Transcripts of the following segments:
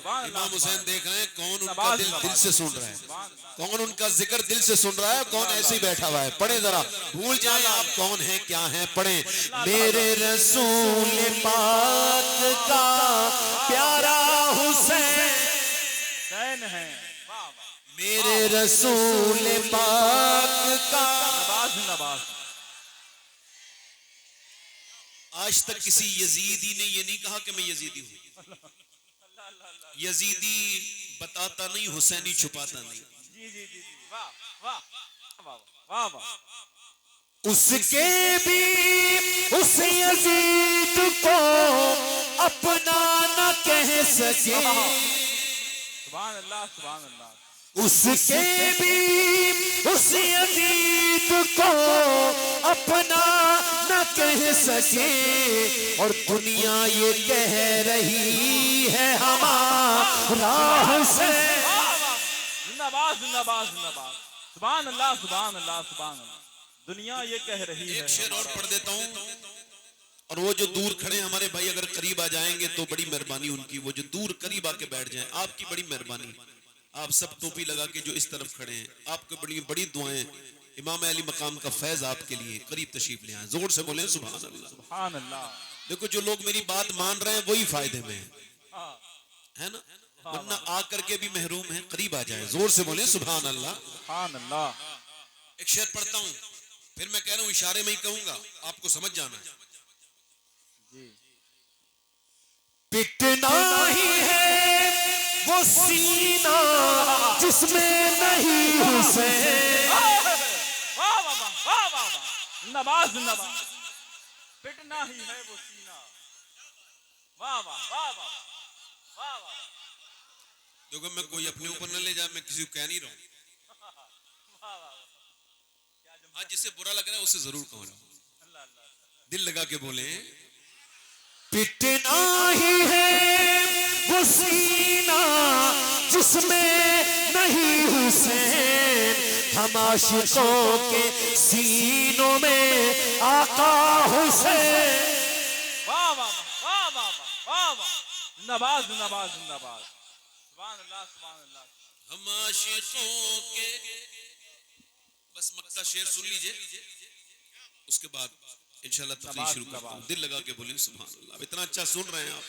इमाम हुसैन देख रहे हैं कौन उनका दिल से सुन रहा है, कौन उनका जिक्र दिल से सुन रहा है, कौन ऐसे ही बैठा हुआ है। पढ़े जरा, भूल जाए आप कौन है क्या है, पढ़े। मेरे रसूल पाक का प्यारा हुसैन है, मेरे रसूल पाक का। आज तक किसी यजीदी ने ये नहीं कहा कि मैं यजीदी हूं। यजीदी बताता नहीं, हुसैनी छुपाता नहीं। उसके भी उस यजीद को अपना न कह सके, उसके भी उस यजीद को अपना न कह सके, और दुनिया ये कह रही है हमारा हुसैन। जिंदाबाद जिंदाबाद जिंदाबाद, सुभान अल्लाह सुभान अल्लाह सुभान अल्लाह। दुनिया ये कह रही है। एक शेर और पढ़ देता हूं, और वो जो दूर खड़े हमारे भाई अगर करीब आ जाएंगे तो बड़ी मेहरबानी उनकी, वो जो दूर करीब आके बैठ जाएं, आपकी बड़ी मेहरबानी। आप सब टोपी लगा के जो इस तरफ खड़े हैं, आपको बड़ी बड़ी दुआएं, इमाम अली मकाम का फैज आपके लिए। करीब तशरीफ ले आए, जोर से बोले सुभान अल्लाह सुभान अल्लाह। देखो जो लोग मेरी बात मान रहे हैं वही फायदे में है ना, वरना आकर के भी महरूम है। करीब आ जाए, जोर से बोले सुभान अल्लाह सुभान अल्लाह। एक शेर पढ़ता हूं, फिर मैं कह रहा हूं इशारे में ही कहूंगा, आपको समझ जाना है। पिटना ही है वो सीना जिसमें नहीं हुसैन। वाह वाह वाह वाह वाह, जिंदाबाद जिंदाबाद। पिटना ही है वो सीना, वाह वाह वाह वाह वाह वाह। देखो मैं कोई अपने ऊपर न ले जाए, मैं किसी को कह नहीं रहा हूं। आज जिससे बुरा लग रहा है उससे जरूर कहूं, दिल लगा के बोले। पिटना ही है वो सीना जिसमें नहीं हुसैन, हम आशिकों के सीनों में आका हुसैन। वाह वाह वाह वाह वाह वाह, जिंदाबाद जिंदाबाद जिंदाबाद, सुभान अल्लाह सुभान अल्लाह। हम आशिकों के, बस मक्का शेर सुन लीजिए, उसके बाद इंशाल्लाह तकरीर शुरू करता हूं। दिल लगा के बोले सुभान अल्लाह। इतना अच्छा सुन रहे हैं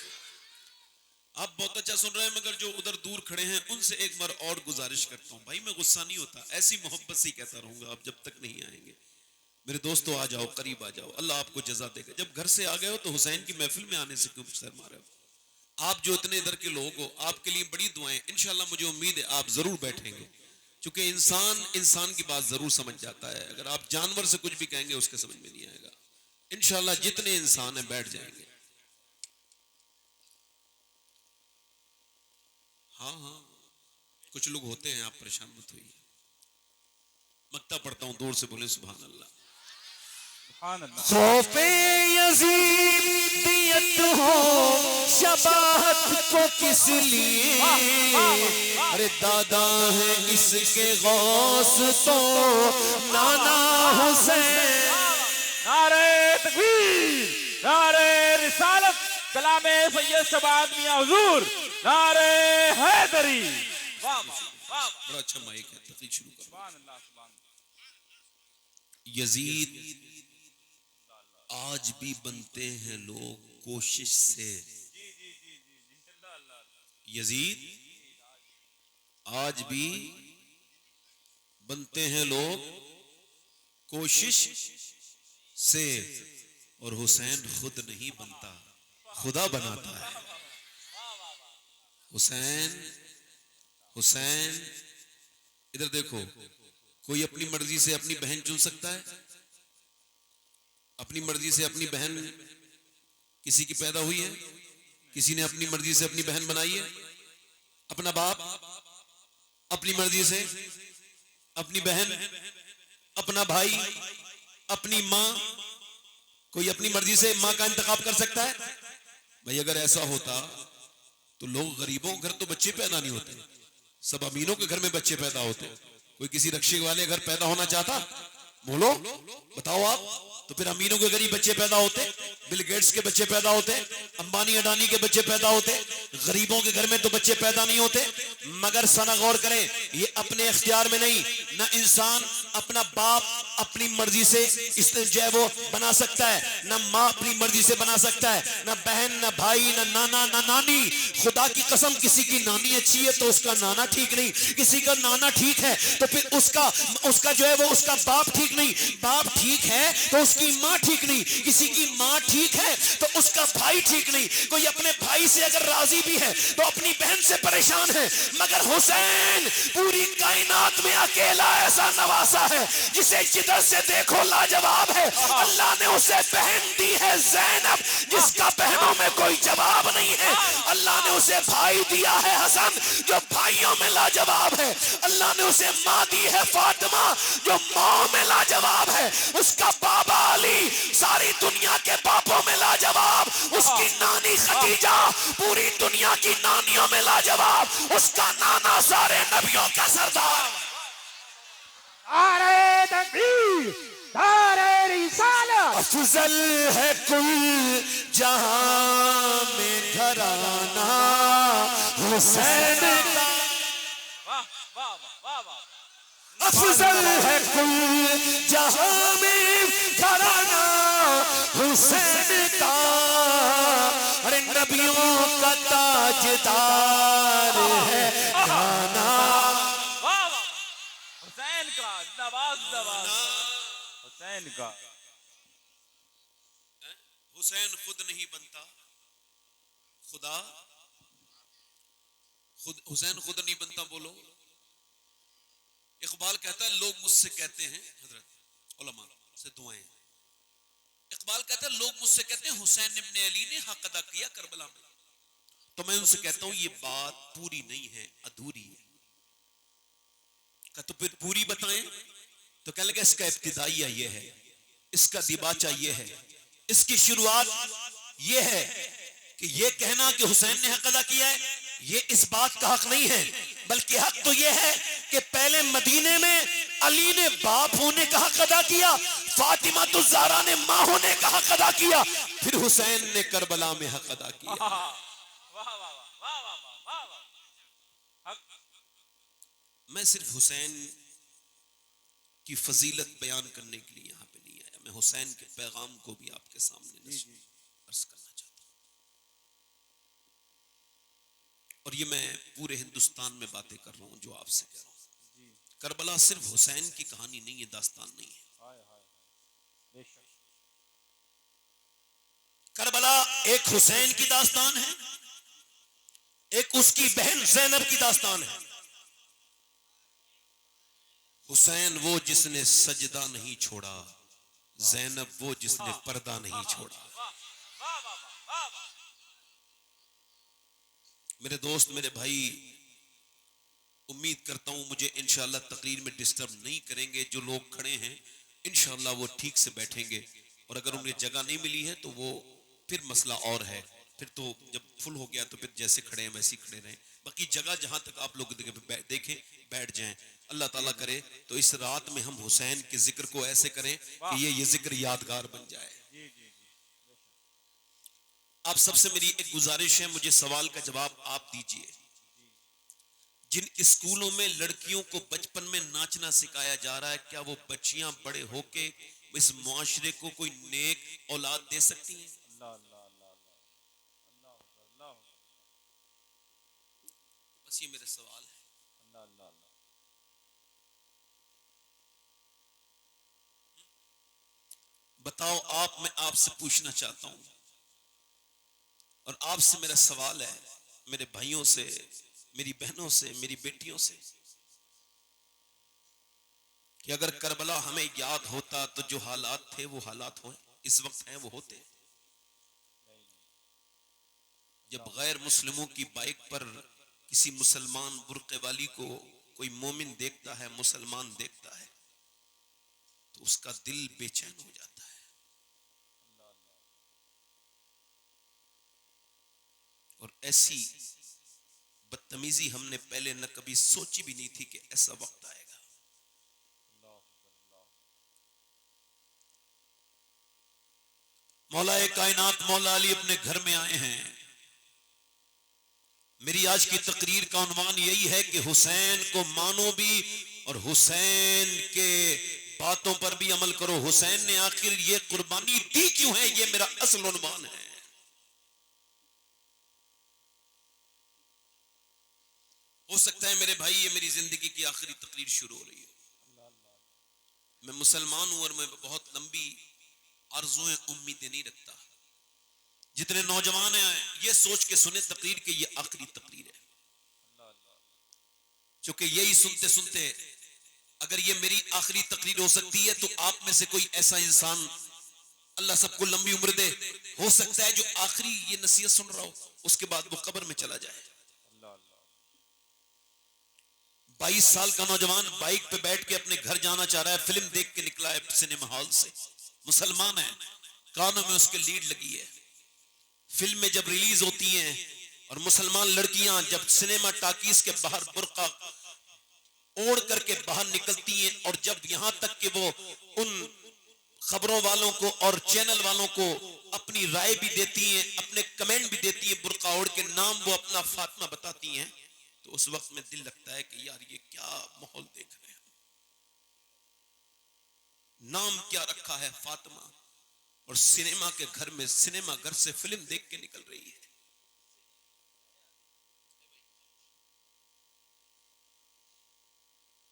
आप बहुत अच्छा सुन रहे हैं, मगर जो उधर दूर खड़े हैं उनसे एक बार और गुजारिश करता हूं, भाई मैं गुस्सा नहीं होता, ऐसी मोहब्बत से ही कहता रहूंगा। आप जब तक नहीं आएंगे मेरे दोस्तों, आ जाओ, करीब आ जाओ, अल्लाह आपको जजा देगा। जब घर से आ गए हो तो हुसैन की महफिल में आने से क्यों शर्मा रहे हो? आप जो इतने इधर के लोग हो, आपके लिए बड़ी दुआएं। इंशाल्लाह मुझे उम्मीद है आप जरूर बैठेंगे, क्योंकि इंसान की बात जरूर समझ जाता है। अगर आप जानवर से कुछ भी कहेंगे उसके समझ में नहीं आएगा। इंशाल्लाह जितने इंसान हैं बैठ जाएंगे। हाँ हाँ, कुछ लोग होते हैं, आप परेशान मत होइए। मक्ता पढ़ता हूं, दूर से बोले सुभान अल्लाह सुभान अल्लाह। खौफे यजीदियत हो शबाहत को किस लिए, अरे दादा है इसके गौस तो नाना हुसैन। नारे तकबीर, नारे रिसालत, कलामे सैयद शबाद मियां हुजूर, नारे हैदरी। वाह वाह, बड़ा अच्छा माइक है, तकरीर शुरू करो। सुभान अल्लाह सुभान अल्लाह। यजीद आज भी बनते हैं लोग कोशिश से, यजीद आज भी बनते हैं लोग कोशिश से, और हुसैन खुद नहीं बनता, खुदा बनाता है। हुसैन इधर देखो, कोई अपनी मर्जी से अपनी बहन चुन सकता है? अपनी मर्जी से अपनी बहन किसी की पैदा हुई है? किसी ने अपनी मर्जी से अपनी बहन बनाई है? अपना बाप अपनी मर्जी से, अपनी बहन, अपना भाई, अपनी माँ, कोई अपनी मर्जी से माँ का इंतखाब कर सकता है? भाई अगर ऐसा होता तो लोग गरीबों के घर तो बच्चे पैदा नहीं होते, सब अमीरों के घर में बच्चे पैदा होते। कोई किसी रक्षे वाले घर पैदा होना चाहता? बोलो, बताओ आप। तो फिर अमीरों के गरीब बच्चे पैदा होते, बिल गेट्स के बच्चे पैदा होते, अंबानी अडानी के बच्चे पैदा होते, गरीबों के घर में तो बच्चे पैदा नहीं होते। मगर सना गौर करें, ये अपने इख्तियार में नहीं, ना इंसान अपना बाप अपनी मर्जी से इस जो है वो बना सकता है, ना माँ अपनी मर्जी से बना सकता है, ना बहन, ना भाई, ना नाना, ना नानी। खुदा की कसम, किसी की नानी अच्छी है तो उसका नाना ठीक नहीं, किसी का नाना ठीक है तो फिर उसका उसका जो है वो उसका बाप ठीक नहीं, बाप ठीक है तो उसकी माँ ठीक नहीं, किसी की माँ ठीक है तो उसका भाई ठीक नहीं। कोई अपने भाई से अगर राजी भी है तो अपनी बहन से परेशान है। मगर हुसैन पूरी कायनात में अकेला ऐसा नवासा है जिसे जिधर से देखो लाजवाब है। अल्लाह ने उसे बहन दी है ज़ैनब, जिसका बहनों में कोई जवाब नहीं है। अल्लाह ने उसे भाई दिया है हसन, जो भाइयों में लाजवाब है। अल्लाह ने उसे माँ दी है फातिमा, जो माँ में लाजवाब है। उसका बाबा अली सारी दुनिया के बापों में लाजवाब, उसकी नानी खदीजा पूरी दुनिया की नानियों में लाजवाब, उसका नाना सारे नबियों का सरदार। नारे तकबीर, नारे रिसालत। अफजल है कुल जहां में घराना हुसैन का, वाह वाह वाह वाह। अफजल है कुल जहां में घराना हुसैन का। अरे नबियों का ताजदार है गाना। वाह वाह। हुसैन का जिंदाबाद जिंदाबाद। हुसैन का। हुसैन खुद नहीं बनता, खुदा खुद, हुसैन खुद नहीं बनता। बोलो, इकबाल कहता है लोग मुझसे कहते हैं, हजरत उलमा से दुआएं, इकबाल कहता है लोग मुझसे कहते हैं हुसैन इब्ने अली ने हक अदा किया करबला में। तो मैं उनसे कहता हूं ये बात पूरी नहीं है, अधूरी है। तो फिर पूरी बताएं। तो कहने लगा इसका इब्तिदाइया ये है, इसका दिबाचा ये है, इसकी शुरुआत ये है कि ये कहना कि हुसैन ने हक अदा किया है, ये इस बात का हक नहीं है, बल्कि हक तो ये है कि पहले मदीने में अली ने बाप होने का हक अदा किया, फातिमा तो ज़हरा ने मां होने का हक अदा किया, फिर हुसैन ने करबला में हक अदा किया। वाह वाह वाह वाह वाह वाह। मैं सिर्फ हुसैन की फजीलत बयान करने के लिए यहाँ पे नहीं आया, मैं हुसैन के पैगाम को भी आपके सामने अर्ज करना चाहता हूँ। और ये मैं पूरे हिंदुस्तान में बातें कर रहा हूँ जो आपसे कह रहा हूँ। करबला सिर्फ हुसैन की कहानी नहीं है, दास्तान नहीं है। करबला एक हुसैन की दास्तान है, एक उसकी बहन ज़ैनब की दास्तान है। हुसैन वो जिसने सजदा नहीं छोड़ा, ज़ैनब वो जिसने पर्दा नहीं छोड़ा। मेरे दोस्त, मेरे भाई, उम्मीद करता हूं मुझे इंशाल्लाह तकरीर में डिस्टर्ब नहीं करेंगे। जो लोग खड़े हैं इंशाल्लाह वो ठीक से बैठेंगे, और अगर उन्हें जगह नहीं मिली है तो वो फिर मसला और है, फिर तो जब फुल हो गया तो फिर जैसे खड़े हैं वैसे ही खड़े रहें। बाकी जगह जहां तक आप लोग देखें बैठ जाएं। अल्लाह ताला करे तो इस रात में हम हुसैन के जिक्र को ऐसे करें कि ये जिक्र यादगार बन जाए। आप सबसे मेरी एक गुजारिश है, मुझे सवाल का जवाब आप दीजिए। जिन स्कूलों में लड़कियों को बचपन में नाचना सिखाया जा रहा है, क्या वो बच्चियां बड़े होके इस मुआशरे को कोई नेक औलाद दे सकती हैं? बस ये मेरा सवाल है। बताओ आप, मैं आपसे पूछना चाहता हूं, और आपसे मेरा सवाल है, मेरे भाइयों से, मेरी बहनों से, मेरी बेटियों से, कि अगर करबला हमें याद होता तो जो हालात थे वो हालात हो इस वक्त हैं वो होते? जब गैर मुस्लिमों की बाइक पर किसी मुसलमान बुर्के वाली को कोई मोमिन देखता है, मुसलमान देखता है, तो उसका दिल बेचैन हो जाता है। और ऐसी बदतमीजी हमने पहले न कभी सोची भी नहीं थी कि ऐसा वक्त आएगा। मौलाए कायनात मौला अली अपने घर में आए हैं। मेरी आज की तकरीर का उन्वान यही है कि हुसैन को मानो भी और हुसैन के बातों पर भी अमल करो। हुसैन ने आखिर ये कुर्बानी दी क्यों है, ये मेरा असल उन्वान है। हो सकता है मेरे भाई ये मेरी जिंदगी की आखिरी तकरीर शुरू हो रही है। मैं मुसलमान हूं और मैं बहुत लंबी आरज़ुएं उम्मीदें नहीं रखता। जितने नौजवान हैं ये सोच के सुने तकरीर के ये आखिरी तकरीर है, क्योंकि यही सुनते सुनते अगर ये मेरी आखिरी तकरीर हो सकती है तो आप में से कोई ऐसा इंसान, अल्लाह सबको लंबी उम्र दे, हो सकता है जो आखिरी ये नसीहत सुन रहा हो उसके बाद वो कब्र में चला जाए। 22 साल का नौजवान बाइक पे बैठ के अपने घर जाना चाह रहा है, फिल्म देख के निकला है सिनेमा हॉल से, मुसलमान है, कानों में उसके लीड लगी है। फिल्म में जब रिलीज होती हैं और मुसलमान लड़कियां जब सिनेमा टाकीज के बाहर बुर्का ओढ़ करके बाहर निकलती हैं और जब यहां तक कि वो उन खबरों वालों को और चैनल वालों को अपनी राय भी देती हैं, अपने कमेंट भी देती हैं, बुर्का ओढ़ के नाम वो अपना फातिमा बताती हैं, तो उस वक्त में दिल लगता है कि यार ये क्या माहौल देख रहे हैं। नाम क्या रखा है फातिमा, और सिनेमा के घर में सिनेमा घर से फिल्म देख के निकल रही है।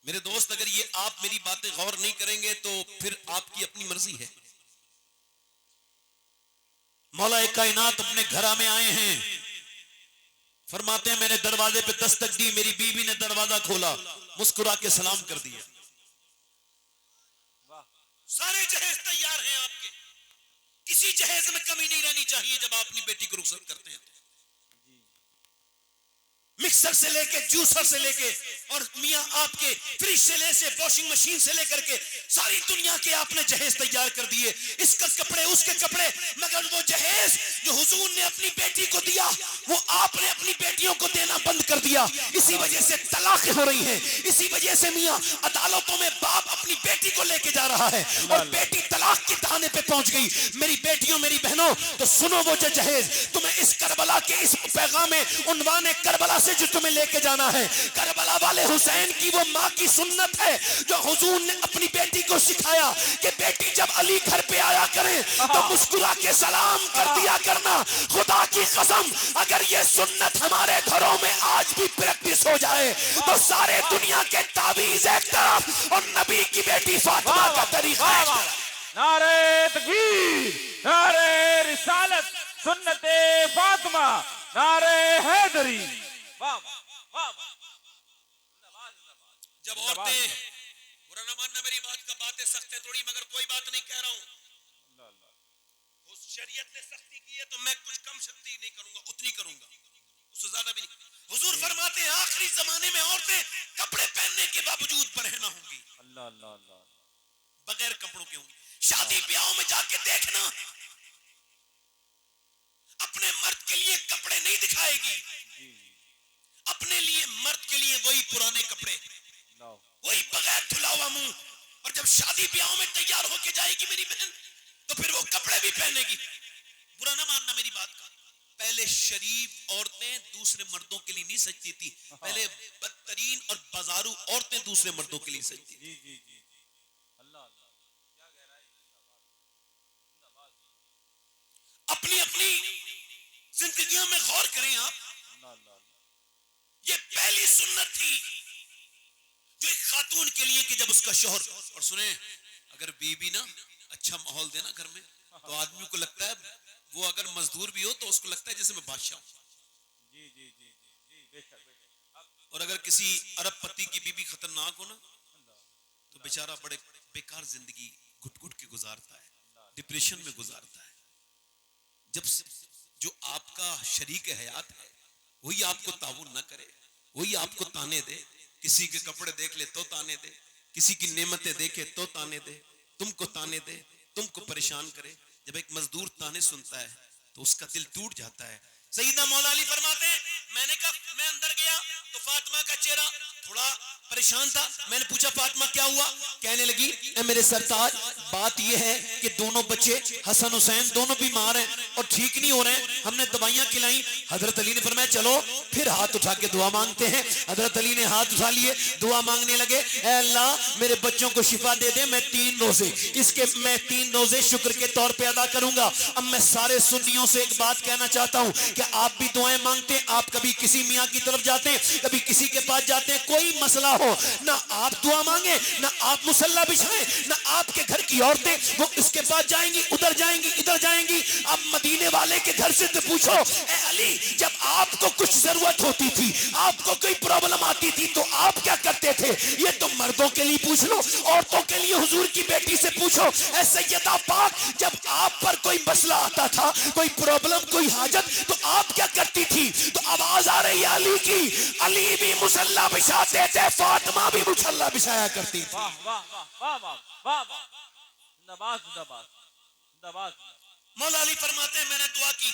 मेरे दोस्त, अगर ये आप मेरी बातें गौर नहीं करेंगे तो फिर आपकी अपनी मर्जी है। मौला कायनात अपने घर में आए हैं, फरमाते हैं मैंने दरवाजे पे दस्तक दी, मेरी बीवी ने दरवाजा खोला, मुस्कुरा के सलाम कर दिया। सारे जहेज तैयार हैं आपके, किसी जहेज में कमी नहीं रहनी चाहिए। जब आप अपनी बेटी को रुखसत करते हैं तो मिक्सर से लेके जूसर से लेके और मियां आपके फ्रिज से लेके वॉशिंग मशीन से लेकर के सारी दुनिया के आपने जहेज तैयार कर दिए, इसका कपड़े उसके कपड़े, मगर वो जहेज जो हुजूर ने अपनी बेटी को दिया वो आपने अपनी बेटियों को देना बंद कर दिया। इसी वजह से तलाक हो रही है, इसी वजह से मियां अदालतों में बाप अपनी बेटी को लेके जा रहा है और बेटी तलाक के दहाने पे पहुंच गई। मेरी बेटियों मेरी बहनों, तो सुनो वो जो जहेज तुम्हें इस करबला के इस पैगाम में उन्वाने करबला से जो तुम्हें लेके जाना है, करबला वाले हुसैन की वो माँ की सुन्नत है जो हुजूर ने अपनी बेटी को सिखाया कि बेटी जब अली घर पे आया करे तो मुस्कुरा के सलाम कर दिया करना। खुदा की कसम अगर ये सुन्नत हमारे घरों में आज भी प्रैक्टिस हो जाए तो सारे दुनिया के ताबीज एक तरफ और नबी की बेटी फातिमा का तरीका एक तरफ। नारे तकबीर, नारे रिसालत, सुन्नते फातिमा, नारे हैदरी। वाह वाह वाह। जब औरतें, बुरा न मानना मेरी बात का, बातें सख्त है थोड़ी, मगर कोई बात नहीं कह रहा हूं, शरीयत ने सख्ती की है तो मैं कुछ कम सख्ती नहीं करूंगा, उतनी करूंगा, उससे ज्यादा भी नहीं। हुजूर फरमाते हैं आखिरी जमाने में औरतें कपड़े पहनने के बावजूद परहेना होंगी, अल्लाह अल्लाह अल्लाह, बगैर कपड़ों के होंगी। शादी ब्याह में जाके देखना, अपने मर्द के लिए कपड़े नहीं दिखाएगी, अपने लिए मर्द के लिए वही पुराने कपड़े, वही बगैर धुला हुआ मुंह, और जब शादी ब्याह में तैयार होके जाएगी मेरी बहन तो फिर वो कपड़े भी पहनेगी। बुरा ना मानना मेरी बात का, पहले शरीफ औरतें दूसरे मर्दों के लिए नहीं सजती थी, पहले बदतरीन और बाजारू औरतें दूसरे मर्दों के लिए सजती थी। अपनी अपनी जिंदगियों में गौर करें आप, ये पहली सुन्नत थी जो एक खातून के लिए कि जब उसका शौहर, और सुने अगर बीबी ना अच्छा माहौल देना घर में तो आदमी को लगता है, वो अगर मजदूर भी हो तो उसको लगता है जैसे मैं बादशाह हूं। जी जी जी जी बेशक। और अगर किसी अरब पति की बीबी खतरनाक हो ना तो बेचारा बड़े बेकार जिंदगी घुट घुट के गुजारता है, डिप्रेशन में गुजारता है। जब जो आपका शरीक हयात है वही आपको ताउन ना करे, वही आपको ताने दे, किसी के कपड़े देख ले तो ताने दे, किसी की नेमतें देखे तो ताने दे, तुमको ताने दे, तुमको परेशान करे, जब एक मजदूर ताने सुनता है तो उसका दिल टूट जाता है। सईदा मौला अली फरमाते हैं मैंने कहा मैं अंदर गया तो फातिमा का चेहरा थोड़ा परेशान था। मैंने पूछा फातिमा क्या हुआ? कहने लगी ए मेरे सरताज, बात यह है कि दोनों बच्चे हसन हुसैन दोनों बीमार हैं और ठीक नहीं हो रहे हैं, हमने दवाइयां खिलाई। हजरत अली ने फरमाया चलो फिर हाथ उठा के दुआ मांगते हैं। हजरत अली ने हाथ उठा लिए, दुआ मांगने लगे, ए अल्लाह मेरे बच्चों को शिफा दे दे, मैं 3 रोजे शुक्र के तौर पे अदा करूंगा। अब मैं सारे सुन्नियों से एक बात कहना चाहता हूं कि आप भी दुआएं मांगते हैं, आप कभी किसी मियां की तरफ जाते हैं, कभी किसी के पास जाते हैं, कोई मसला हो ना आप दुआ मांगे ना आप मुसल्ला बिछाएं, ना आपके घर की औरतें वो इसके पास जाएंगी, उधर जाएंगी, इधर जाएंगी। अब मदीने वाले के घर से तो पूछो, ए अली जब आपको कुछ जरूरत होती थी, आपको कोई प्रॉब्लम आती थी तो आप क्या करते थे? ये तो मर्दों के लिए पूछ लो, औरतों के लिए हुजूर की बेटी से पूछो। ए सैयदा पाक, जब आप पर कोई मसला आता था, कोई प्रॉब्लम, कोई हाजत, तो आप क्या करती थी? तो आवाज आ रही है अली की, अली भी मुसल्ला बिछाते थे, फातिमा भी मुसल्ला बिछाया करती थी। वाह वाह वाह वाह वाह वाह, जिंदाबाद जिंदाबाद जिंदाबाद। मौला अली फरमाते हैं मैंने दुआ की,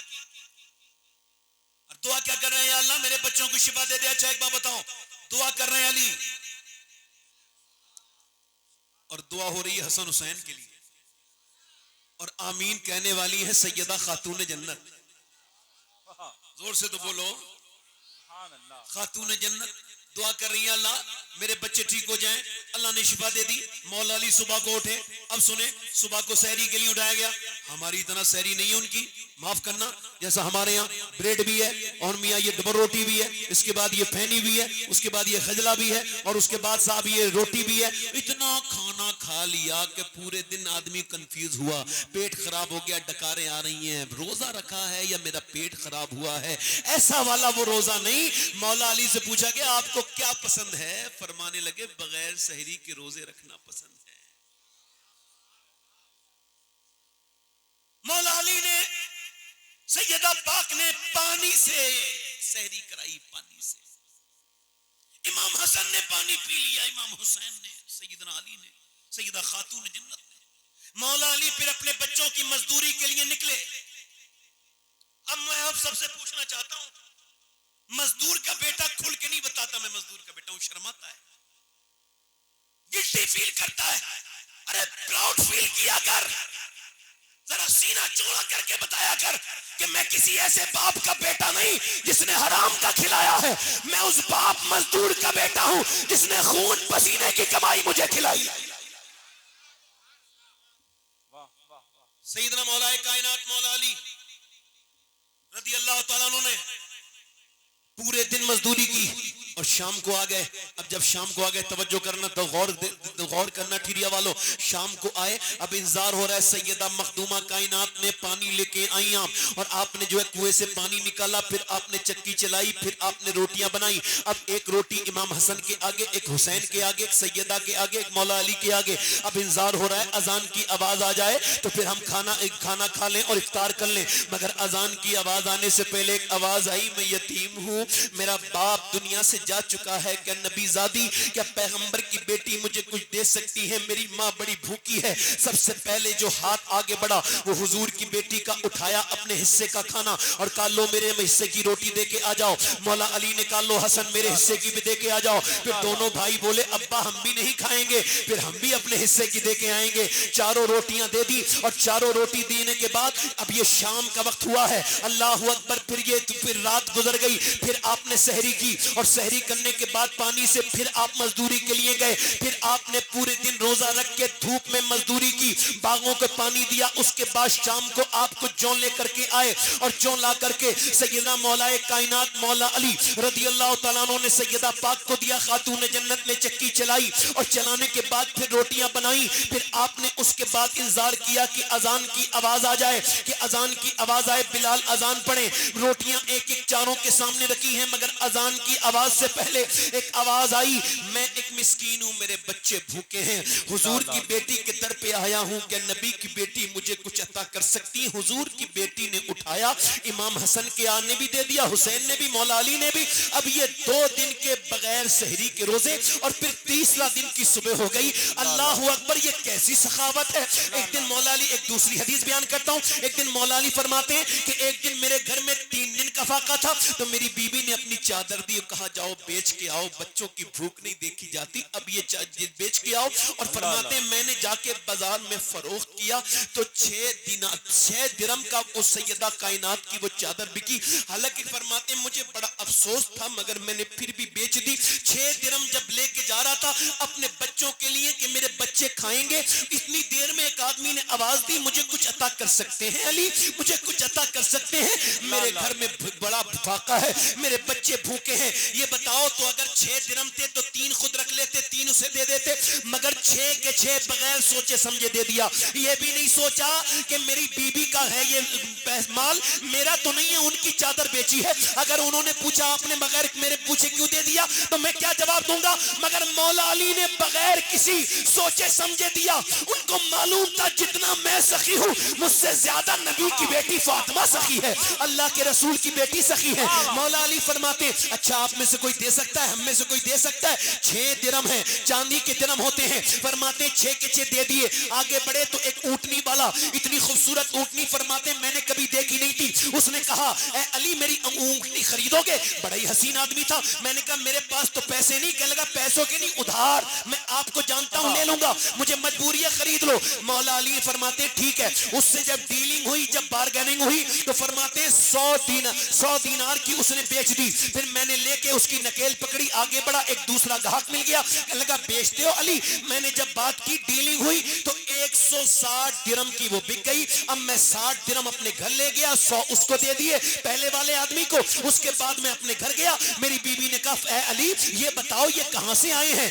और दुआ क्या कर रहे हैं? या अल्लाह मेरे बच्चों को शिफा दे दे। अच्छा एक बात बताओ, दुआ कर रहे हैं अली, और दुआ हो रही है हसन हुसैन के लिए, और आमीन कहने वाली है सैयदा खातून जन्नत। जोर से तो बोलो, खातून जन्नत दुआ कर रही है, अल्लाह मेरे बच्चे ठीक हो जाएं। अल्लाह ने शिफा दे दी। मौला अली सुबह को उठे। अब सुने, सुबह को सहरी के लिए उठाया गया। हमारी इतना सहरी नहीं है उनकी, माफ करना, जैसा हमारे यहाँ ब्रेड भी है, और मियाँ ये डबल रोटी भी है, इसके बाद ये फैनी भी है, उसके बाद ये खजला भी है, और उसके बाद साहब ये रोटी भी है। इतना खाना खा लिया कि पूरे दिन आदमी कंफ्यूज हुआ, पेट खराब हो गया, डकारें आ रही हैं, रोजा रखा है या मेरा पेट खराब हुआ है? ऐसा वाला वो रोजा नहीं। मौला अली से पूछा गया आपको क्या पसंद है? फरमाने लगे बगैर सहरी के रोजे रखना पसंद है। मौला अली ने, सैयदा पाक ने पानी से सहरी कराई, पानी से। इमाम हसन ने पानी पी लिया, इमाम हुसैन ने, सैयदना अली ने, सैयदा खातून जन्नत ने। मौला अली फिर अपने बच्चों की मजदूरी के लिए निकले। अब मैं आप सबसे पूछना चाहता हूं, मजदूर का बेटा खुल के नहीं बताता मैं मजदूर का बेटा हूं, शर्माता है, गिल्टी फील करता है। अरे प्राउड फील किया कर, जरा सीना चौड़ा करके बताया कर कि मैं किसी ऐसे बाप का बेटा नहीं जिसने हराम का खिलाया है, मैं उस बाप मजदूर का बेटा हूं जिसने खून पसीने की कमाई मुझे खिलाई। सैयदना मौलाए कायनात मौला अली रज़ी अल्लाह तआला अन्हु ने पूरे दिन मजदूरी की और शाम को आ गए। अब जब शाम को आ गए, तवज्जो करना, तो गौर करना ठिरिया वालों, शाम को आए, अब इंतजार हो रहा है। सैयदा मखदूमा कायनात ने पानी लेके आई आप, और आपने जो है कुएं से पानी निकाला, फिर आपने चक्की चलाई, फिर आपने रोटियां बनाई। अब एक रोटी इमाम हसन के आगे, एक हुसैन के आगे, एक सैयदा के आगे, एक मौला अली के आगे। अब इंतजार हो रहा है अजान की आवाज आ जाए तो फिर हम खाना खा लें और इफ्तार कर लें। मगर अजान की आवाज आने से पहले एक आवाज आई, मैं यतीम हूँ, मेरा बाप दुनिया से जा चुका है, क्या नबीजादी, क्या पैगंबर की बेटी मुझे कुछ दे सकती है? मेरी माँ बड़ी भूखी है। सबसे पहले जो हाथ आगे बढ़ा वो हुजूर की बेटी का उठाया, अपने हिस्से का खाना, और कहा लो मेरे हिस्से की रोटी दे के आ जाओ। मौला अली ने कहा लो हसन मेरे हिस्से की भी दे के आ जाओ। फिर दोनों भाई बोले अब्बा हम भी नहीं खाएंगे, फिर हम भी अपने हिस्से की दे के आएंगे। चारों रोटियां दे दी, और चारों रोटी देने के बाद अब ये शाम का वक्त हुआ है, अल्लाह अकबर। फिर रात गुजर गई, फिर आपने सहरी की, और सहरी करने के बाद पानी से फिर आप मजदूरी के लिए गए। फिर आपने पूरे दिन रोजा रख के धूप में मजदूरी की, बागों को पानी दिया। उसके बाद शाम को आपको जौ लेकर के आए, और जौ ला करके सैयदा मौलाए कायनात मौला अली रज़ी अल्लाह तआला अन्हु ने सैयदा पाक को दिया। खातून जन्नत ने चक्की चलाई, और चलाने के बाद फिर रोटियां बनाई। फिर आपने उसके बाद इंतजार किया कि अजान की आवाज आ जाए, कि अजान की आवाज आए, बिलाल अजान पढ़े। रोटियां एक एक चारों के सामने रखी हैं, मगर अजान की आवाज से पहले एक आवाज आई, मैं एक मिस्कीन हूं, मेरे बच्चे भूखे हैं, हुजूर की बेटी के दर पे आया हूं, क्या नबी की बेटी मुझे कुछ अता कर सकती? हुजूर की बेटी ने उठाया, इमाम हसन के आने भी दे दिया, हुसैन ने भी, मौला अली ने भी। अब ये 2 दिन के बगैर बगैर सहरी के रोजे और फिर 30वां दिन की सुबह हो गई। अल्लाह अकबर, ये कैसी सखावत है। एक दिन मौला अली, एक दूसरी हदीस बयान करता हूँ, एक दिन मौला अली फरमाते हैं कि एक दिन मेरे घर में 3 दिन का फाका था, तो मेरी बीबी ने अपनी चादर दी और कहा जाओ बेच के आओ, बच्चों की भूख नहीं देखी जाती, अब ये बेच के आओ। और फरमाते हैं मैंने जाके बाजार में फरोख्त किया तो 6 दिरहम का वो सैयदा कायनात की वो चादर बिकी। हालांकि फरमाते हैं मुझे बड़ा अफसोस था मगर मैंने फिर भी बेच दी। 6 दिरहम जब लेके जा रहा था अपने बच्चों के लिए कि मेरे बच्चे खाएंगे, इतनी देर में एक आदमी ने आवाज दी मुझे कुछ अता कर सकते हैं अली, मुझे कुछ अता कर सकते हैं, मेरे घर में बड़ा फाका है, मेरे बच्चे भूखे हैं, ये बताओ। तो अगर 6 दिरहम थे तो 3 खुद रख लेते, 3 उसे दे देते, मगर 6 के 6 बगैर सोचे समझे दे दिया। ये भी नहीं सोचा कि मेरी बीबी का है ये माल, मेरा तो नहीं है, उनकी चादर बेची है। अगर उन्होंने पूछा आपने बगैर मेरे पूछे क्यों दे दिया तो मैं क्या जवाब दूंगा, मगर मौला अली ने बगैर किसी सोचे समझे दिया। उनको मालूम था जितना मैं सखी हूँ मुझसे ज्यादा नबी की बेटी फातिमा सखी है, अल्लाह के रसूल की बेटी सखी है। मौला अली फरमाते अच्छा आप में से कोई दे सकता है, हम में से कोई दे सकता है? 6 दिरहम है, चांदी के दिरहम होते हैं। फरमाते 6 के 6 दे दिए। आगे बढ़े तो एक ऊंटनी वाला, इतनी खूबसूरत ऊंटनी फरमाते मैंने कभी देखी नहीं थी, उसने कहा ए अली मेरी ऊंटनी खरीदोगे? बड़ा ही हसीन आदमी था। मैंने कहा मेरे पास तो पैसे नहीं। कहने लगा पैसों के नहीं, उधार, मैं आपको जानता हूं, ले लूंगा, मुझे मजबूरी है, खरीद लो। मौला अली फरमाते ठीक है। उससे जब डीलिंग हुई, जब बारगेनिंग हुई तो फरमाते 100 दीनार की उसने बेच दी। फिर मैंने लेके उसकी नकेल पकड़ी, आगे बढ़ा, एक दूसरा ग्राहक मिल गया, कहने लगा बेचते हो अली? मैंने जब बात की, डीलिंग हुई तो 160 दिरहम की वो बिक गई। अब मैं 60 दिरहम अपने घर ले गया, 100 उसको दे दिए पहले वाले आदमी को। उसके बाद मैं अपने घर गया, मेरी बीबी ने कहा ए अली ये बताओ ये कहां से आए हैं?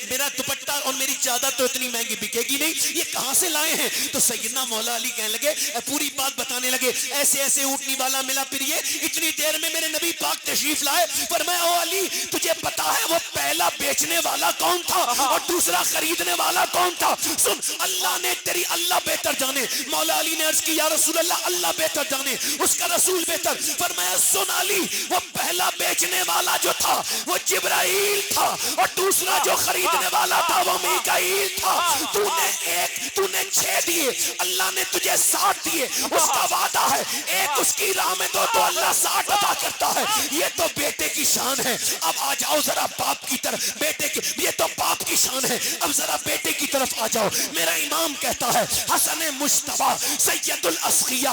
मेरा दुपट्टा और मेरी चादर तो इतनी महंगी बिकेगी नहीं, ये कहां से लाए हैं? तो सैयदना मौला अली कहने लगे, पूरी बात बताने लगे, ऐसे ऐसे ऊंटनी वाला मिला, फिर ये इतनी देर में मेरे नबी पाक तशरीफ लाए। फरमाया ओ अली तुझे पता है वो पहला बेचने वाला कौन था और दूसरा खरीदने वाला कौन था? सुन, अल्लाह ने तेरी, अल्लाह बेहतर जाने। मौला अली ने अर्ज की या रसूल अल्लाह, अल्लाह बेहतर जाने, उसका रसूल बेहतर। फरमाया सुन अली, वो पहला बेचने वाला जो था वो जिब्राइल था और दूसरा जो खरीदने वाला था वो मीकाईल था। तूने 6 दिए, अल्लाह ने तुझे 60 दिए, उसका वादा है एक उसकी राह में दो तो अल्लाह 60 अता करता है। ये तो बेटे की शान है। अब आ जाओ जरा बाप की तरफ, बेटे की, ये तो बाप की शान है, अब जरा बेटे की तरफ आ जाओ। मेरा इमाम कहता है हसन मुश्तबा सैयदुल अस्किया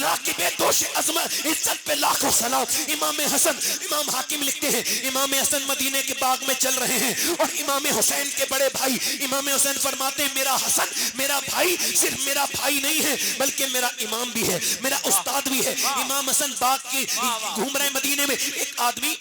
राकिबे दोष अज़मत इज्जत पे लाखों सलाम। इमाम हसन, इमाम हाकिम लिखते हैं इमाम हसन मदीने के बाग में चल रहे हैं और इमाम हुसैन के बड़े भाई इमाम हुसैन फरमाते हैं मेरा हसन, मेरा भाई सिर्फ मेरा भाई नहीं है बल्कि मेरा इमाम भी है, मेरा उस्ताद भी है। इमाम हसन बाग की घूम रहे मदीने में, एक आदमी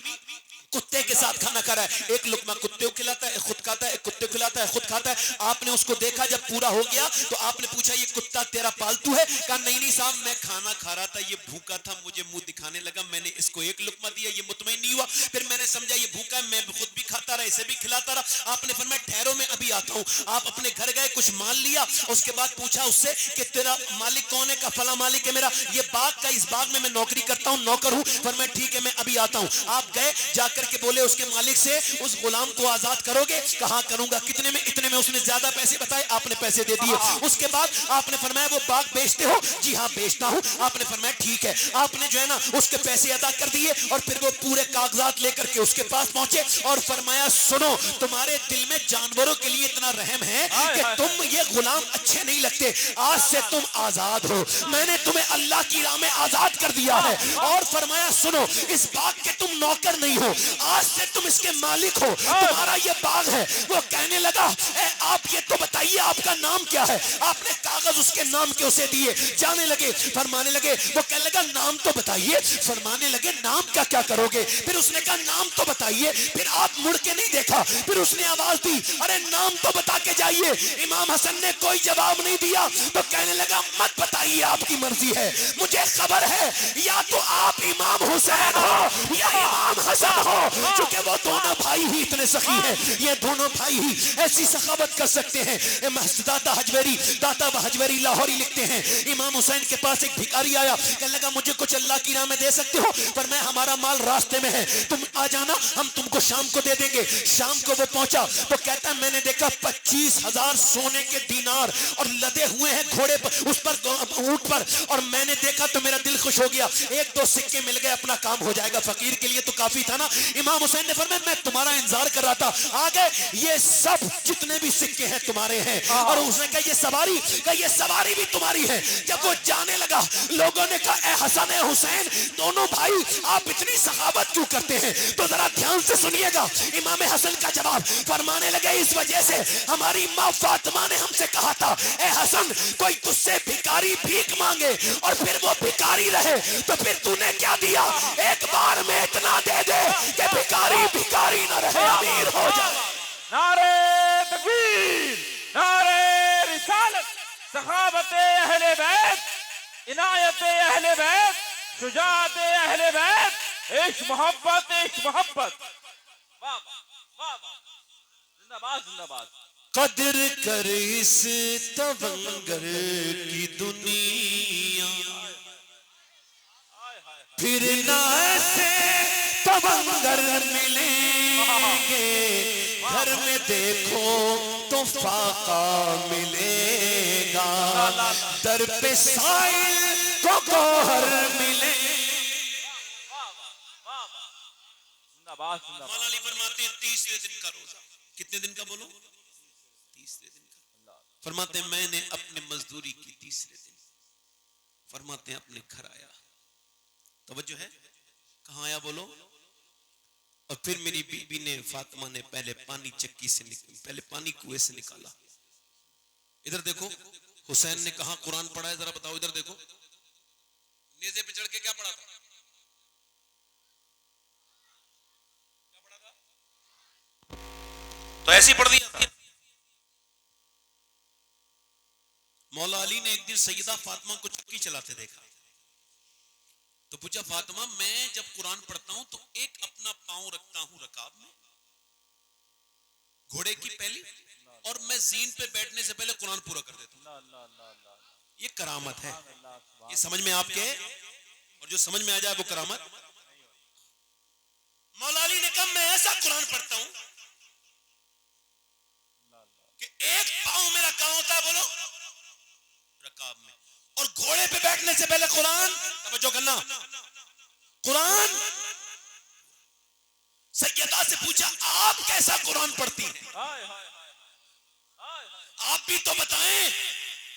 कुत्ते के साथ खाना खा रहा है, एक लुकमा कुत्ते को खिलाता है, खुद खाता है, एक कुत्ते को खिलाता है, खुद खाता है। आपने उसको देखा, जब पूरा हो गया तो आपने पूछा ये कुत्ता तेरा पालतू है? कहा नहीं साहब, मैं खाना खा रहा था, ये भूखा था, मुझे मुंह दिखाने लगा, मैंने इसको एक लुकमा दिया, ये मुतमईन नहीं हुआ, फिर मैंने समझा ये भूखा है, मैं खुद भी खाता रहा, इसे भी खिलाता रहा। आपने फरमाया ठहरो मैं अभी आता हूँ। आप अपने घर गए, कुछ माल लिया, उसके बाद पूछा उससे कि तेरा मालिक कौन है? का फला मालिक है मेरा, ये बाग का, इस बाग में मैं नौकरी करता हूँ, नौकर हूँ। फरमाया ठीक है मैं अभी आता हूँ। आप गए, जाकर के बोले उसके मालिक से उस गुलाम को आजाद करोगे? कहा करूंगा। कितने में? इतने में। उसने ज्यादा पैसे बताए, आपने पैसे दे दिए। उसके बाद आपने फरमाया वो बाग बेचते हो? जी हाँ बेचता हूं। आपने फरमाया ठीक है। आपने जो है ना उसके पैसे अदा कर दिए और फिर वो पूरे कागजात लेकर के उसके पास पहुंचे और फरमाया सुनो, तुम्हारे दिल में जानवरों के लिए इतना रहम है कि तुम ये गुलाम अच्छे नहीं लगते, आज से तुम आजाद हो, मैंने तुम्हें अल्लाह की राह में आजाद कर दिया है। और फरमाया सुनो, इस बाग के तुम नौकर नहीं हो, आज से तुम इसके मालिक हो, तुम्हारा ये बाग है। वो कहने लगा आप ये तो बताइए आपका नाम क्या है? आपने कागज उसके नाम के उसे दिए, जाने लगे, फरमाने लगे। वो कहने लगा नाम तो बताइए। फरमाने लगे नाम का क्या करोगे? फिर उसने कहा नाम तो बताइए। फिर आप मुड़ के नहीं देखा, फिर उसने आवाज दी अरे नाम तो बता के जाइए। इमाम हसन ने कोई जवाब नहीं दिया तो कहने लगा मत बताइए, आपकी मर्जी है, मुझे खबर है या तो आप इमाम हुसैन हो या इमाम हसन हो, क्योंकि वो दोनों भाई ही जितने सखी हैं, ये दोनों भाई ही ऐसी सखावत कर सकते हैं। दाता हजवेरी लाहौरी लिखते हैं, इमाम हुसैन के पास एक भिखारी आया, कहने लगा मुझे कुछ अल्लाह की राह में दे सकते हो, पर मैं हमारा माल रास्ते में है, तुम आ जाना, हम तुमको शाम को दे देंगे। शाम को वो पहुंचा तो कहता मैंने देखा 25,000 सोने के दीनार और लदे हुए हैं घोड़े पर, उस पर ऊंट पर, और मैंने देखा तो मेरा दिल खुश हो गया, एक दो सिक्के मिल गए, अपना काम हो जाएगा। फकीर के लिए तो काफी था ना। इमाम हुसैन ने फरमाया मैं तुम्हारा इंतजार कर रहा था, आ गए, ये सब जितने भी सिक्के हैं तुम्हारे हैं। और उसने कहा ये सवारी भी तुम्हारी है। जब वो जाने लगा, लोगों ने कहा ए हसन ए हुसैन, दोनों भाई आप इतनी सखावत क्यों करते हैं? तो जरा ध्यान से सुनिएगा इमाम हसन का जवाब। फरमाने लगे इस वजह से हमारी माँ फातिमा ने हमसे कहा था, ए हसन कोई तुझसे भिखारी भीख मांगे और फिर वो भिखारी रहे तो फिर तूने क्या दिया? एक बार में इतना दे दे कि भिखारी भिखारी न रहे, अमीर हो जाए। नारे तकबीर, नारे रिसालत, सखावत अहले बैत, इनायत अहले बैत, शुजाअत अहले बैत, इश्क मोहब्बत, इश्क मोहब्बत। वाह वाह वाह, जिंदाबाद जिंदाबाद। कदर कर इस तवंगर की दुनिया, फिर ना ऐसे तवंगर मिलेंगे, घर में देखो तो फाका मिलेगा, दर पे साइल को गौहर मिले। मौला अली फरमाते हैं 30वें दिन का रोजा। कितने दिन का बोलो? 30वें दिन का। फरमाते हैं मैंने अपने मजदूरी की 30वें दिन, फरमाते हैं अपने घर आया, तवज्जो है, कहाँ आया बोलो? और फिर मेरी बीबी ने, फातिमा ने पहले पानी चक्की से पहले पानी कुएं से निकाला। इधर देखो, हुसैन ने कहा कुरान पढ़ा है, जरा बताओ, इधर देखो, नेज़े पे चढ़ के क्या पढ़ा था? तो ऐसे ही पढ़ दिया। मौला अली ने एक दिन सैयदा फातिमा को चक्की चलाते देखा, तो पूछा फातिमा मैं जब कुरान पढ़ता हूं तो एक अपना पांव रखता हूं रकाब में घोड़े की पहली, और मैं जीन पे बैठने से पहले कुरान पूरा कर देता हूं। ये करामत है, ये समझ में आपके, और जो समझ में आ जाए वो करामत। मौला अली ने कहा मैं ऐसा कुरान पढ़ता हूं कि एक पांव मेरा कहां होता है बोलो? रकाब में, और घोड़े पे बैठने से पहले कुरान, तवज्जो करना, कुरान। सैयदा से पूछा आप कैसा कुरान पढ़ती हैं, आप भी तो बताएं।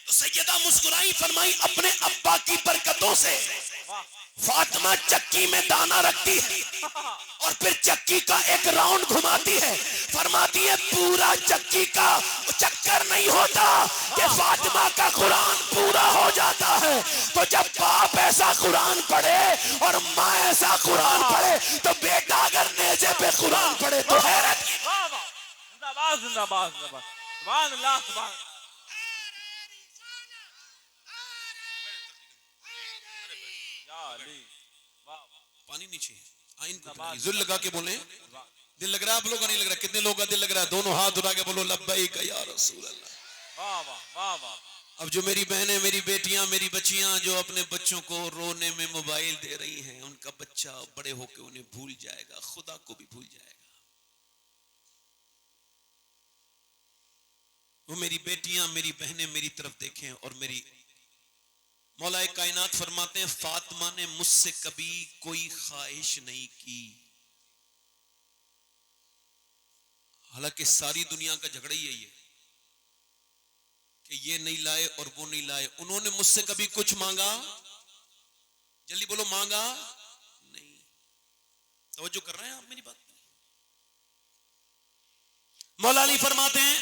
तो सैयदा मुस्कुराई, फरमाई अपने अब्बा की बरकतों से फातिमा चक्की में दाना रखती है और फिर चक्की का एक राउंड घुमाती है, फरमाती है पूरा चक्की का चक्कर नहीं होता कि फातिमा का कुरान पूरा हो जाता है। तो जब बाप ऐसा कुरान पढ़े और माँ ऐसा कुरान पढ़े तो बेटा अगर नेज़े पे कुरान पढ़े तो हैरत। जिंदाबाद जिंदाबाद जिंदाबाद, सुभान अल्लाह सुभान। पानी नीचे जुल लगा के बोले, दिल लग रहा है आप लोगों का? नहीं लग रहा? कितने लोगों का दिल लग रहा है? दोनों हाथ उठा के बोलो लब्बैक या रसूल अल्लाह। वाह वाह वाह वाह। अब जो मेरी बहनें, मेरी बेटियां, मेरी बच्चियां जो अपने बच्चों को रोने में मोबाइल दे रही हैं, उनका बच्चा बड़े होकर उन्हें भूल जाएगा, खुदा को भी भूल जाएगा। वो मेरी बेटियां, मेरी बहनें मेरी तरफ देखें, और मेरी मौलाए कायनात फरमाते हैं फातिमा ने मुझसे कभी कोई ख्वाहिश नहीं की, हालांकि सारी दुनिया का झगड़ा ही है कि ये नहीं लाए और वो नहीं लाए। उन्होंने मुझसे कभी कुछ मांगा? जल्दी बोलो, मांगा नहीं। तवज्जो कर रहे हैं आप मेरी बात? मौला अली फरमाते हैं